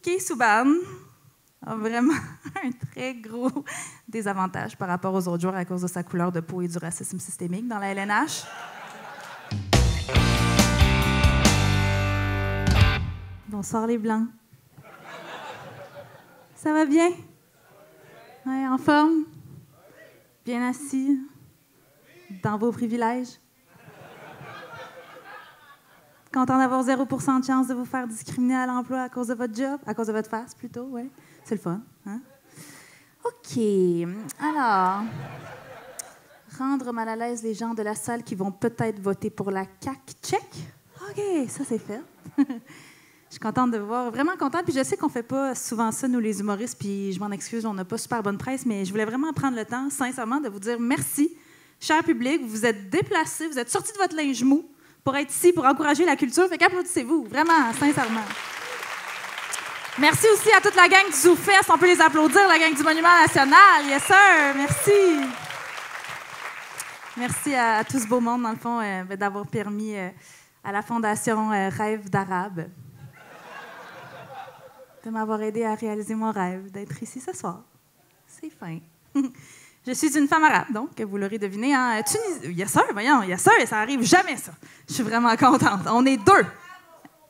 Piqué Souban a vraiment un très gros désavantage par rapport aux autres joueurs à cause de sa couleur de peau et du racisme systémique dans la LNH. Bonsoir les Blancs. Ça va bien? Ouais, en forme? Bien assis? Dans vos privilèges? Content d'avoir 0% de chance de vous faire discriminer à l'emploi à cause de votre job? À cause de votre face, plutôt, oui. C'est le fun, hein? OK. Alors, rendre mal à l'aise les gens de la salle qui vont peut-être voter pour la CAQ, check. OK, ça, c'est fait. Je suis contente de vous voir, vraiment contente. Puis je sais qu'on ne fait pas souvent ça, nous, les humoristes, puis je m'en excuse, on n'a pas super bonne presse, mais je voulais vraiment prendre le temps, sincèrement, de vous dire merci, cher public. Vous vous êtes déplacés, vous êtes sortis de votre linge mou pour être ici, pour encourager la culture. Fait qu'applaudissez-vous, vraiment, sincèrement. Merci aussi à toute la gang du ZooFest. On peut les applaudir, la gang du Monument National. Yes, sir. Merci. Merci à tout ce beau monde, dans le fond, d'avoir permis à la Fondation Rêve d'Arabe de m'avoir aidé à réaliser mon rêve, d'être ici ce soir. C'est fin. Je suis une femme arabe, donc, vous l'aurez deviné, en Tunisie. Yes, sir, voyons, yes, sir, ça arrive jamais, ça. Je suis vraiment contente. On est deux.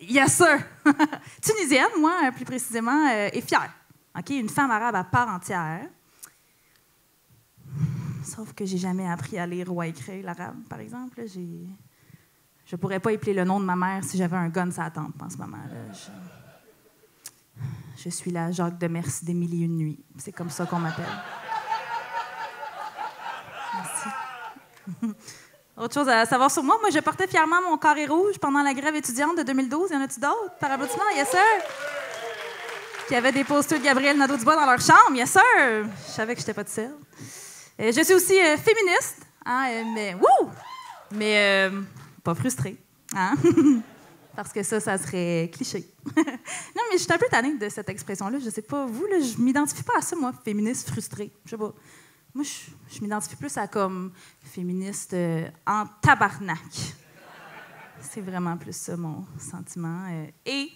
Yes, sir. Tunisienne, moi, plus précisément, et fière. OK? Une femme arabe à part entière. Sauf que j'ai jamais appris à lire ou à écrire l'arabe, par exemple. Je pourrais pas épeler le nom de ma mère si j'avais un gun sur la tempe en ce moment. Je suis la Jacques de Merci des Mille et Une Nuits. C'est comme ça qu'on m'appelle. Merci. Autre chose à savoir sur moi, je portais fièrement mon carré rouge pendant la grève étudiante de 2012. Y en a-tu d'autres? Par applaudissement, yes sir! Qui avaient des posters de Gabriel Nadeau-Dubois dans leur chambre, yes sir! Je savais que j'étais pas toute seule. Je suis aussi féministe, hein, mais pas frustrée, hein? Parce que ça serait cliché. Non, mais je suis un peu tannée de cette expression-là. Je sais pas, vous, là, je m'identifie pas à ça, moi, féministe frustrée. Je sais pas. Moi, je m'identifie plus à comme féministe en tabarnak. C'est vraiment plus ça, mon sentiment. Et,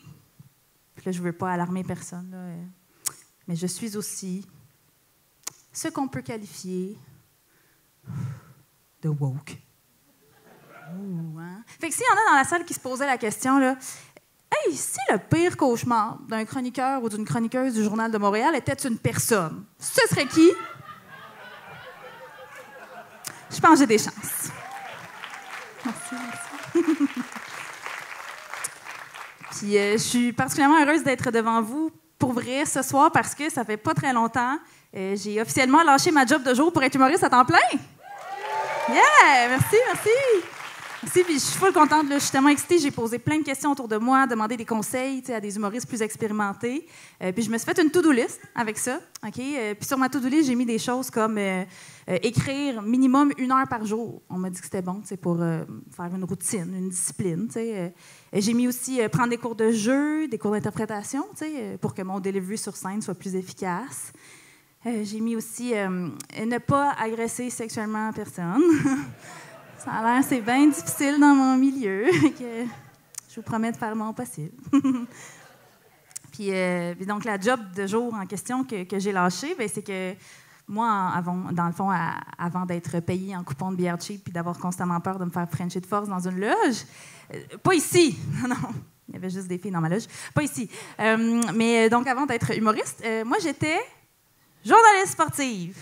puis là, je veux pas alarmer personne, là, mais je suis aussi ce qu'on peut qualifier de woke. Ouh, hein? Fait que s'il y en a dans la salle qui se posaient la question, là, hey, si le pire cauchemar d'un chroniqueur ou d'une chroniqueuse du Journal de Montréal était une personne, ce serait qui? Je pense que j'ai des chances. Merci. Puis je suis particulièrement heureuse d'être devant vous pour vrai ce soir parce que ça fait pas très longtemps. J'ai officiellement lâché ma job de jour pour être humoriste à temps plein. Yeah! Merci. Merci, puis je suis full contente, là. Je suis tellement excitée. J'ai posé plein de questions autour de moi, demandé des conseils à des humoristes plus expérimentés. Puis je me suis fait une to-do list avec ça. OK? Puis sur ma to-do list, j'ai mis des choses comme écrire minimum 1 heure par jour. On m'a dit que c'était bon pour faire une routine, une discipline. J'ai mis aussi prendre des cours de jeu, des cours d'interprétation pour que mon delivery sur scène soit plus efficace. J'ai mis aussi ne pas agresser sexuellement personne. Ça a l'air, c'est bien difficile dans mon milieu. Que je vous promets de faire mon possible. Puis donc, la job de jour en question que j'ai lâchée, c'est que moi, dans le fond, avant d'être payée en coupon de bière cheap puis d'avoir constamment peur de me faire frencher de force dans une loge, pas ici, non, il y avait juste des filles dans ma loge, pas ici. Mais donc, avant d'être humoriste, moi, j'étais journaliste sportive.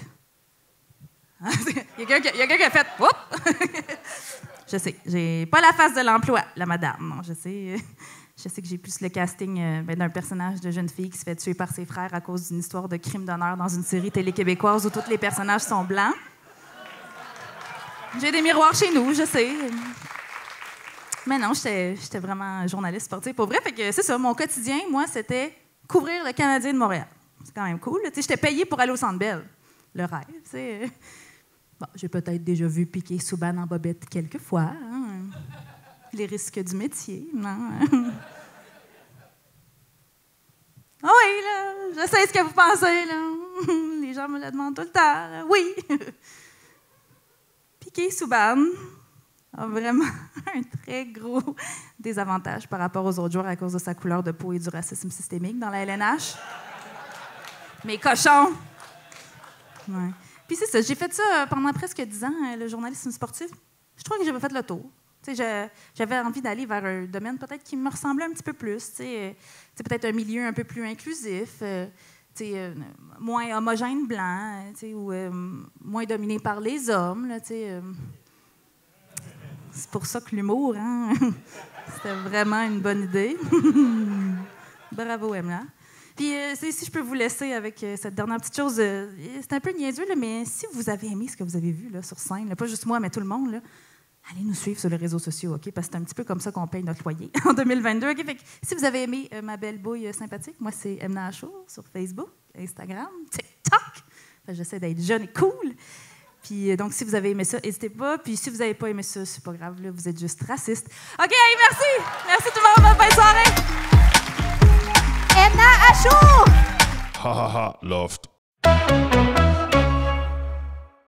Il y a quelqu'un qui a fait « Oups! » Je sais, j'ai pas la face de l'emploi, la madame. Non, je sais que j'ai plus le casting d'un personnage de jeune fille qui se fait tuer par ses frères à cause d'une histoire de crime d'honneur dans une série télé québécoise où tous les personnages sont blancs. J'ai des miroirs chez nous, je sais. Mais non, j'étais vraiment journaliste sportive. Pour vrai, fait que c'est ça, mon quotidien, moi, c'était couvrir le Canadien de Montréal. C'est quand même cool. J'étais payée pour aller au Centre Bell. Le rêve, c'est... Bon, j'ai peut-être déjà vu Piqué Souban en bobette quelques fois. Hein? Les risques du métier, non? Oui, là, je sais ce que vous pensez, là. Les gens me le demandent tout le temps, là. Oui. Piqué Souban a vraiment un très gros désavantage par rapport aux autres joueurs à cause de sa couleur de peau et du racisme systémique dans la LNH. Mais cochon! Ouais. Puis c'est ça, j'ai fait ça pendant presque 10 ans, le journalisme sportif. Je trouvais que j'avais fait le tour. J'avais envie d'aller vers un domaine peut-être qui me ressemblait un petit peu plus. Peut-être un milieu un peu plus inclusif, moins homogène blanc, ou moins dominé par les hommes. Là, c'est pour ça que l'humour, hein? C'était vraiment une bonne idée. Bravo, Emma. Puis, si je peux vous laisser avec cette dernière petite chose, c'est un peu niaiseux, là, mais si vous avez aimé ce que vous avez vu là, sur scène, là, pas juste moi, mais tout le monde, là, allez nous suivre sur les réseaux sociaux, OK? Parce que c'est un petit peu comme ça qu'on paye notre loyer en 2022. OK? Fait que, si vous avez aimé ma belle bouille sympathique, moi, c'est Emna Achour sur Facebook, Instagram, TikTok. J'essaie d'être jeune et cool. Puis, donc, si vous avez aimé ça, n'hésitez pas. Puis, si vous n'avez pas aimé ça, c'est pas grave, là, vous êtes juste raciste. OK, hey, merci! Merci tout le monde, bonne soirée! Emna Achour! Ha ha ha, loved.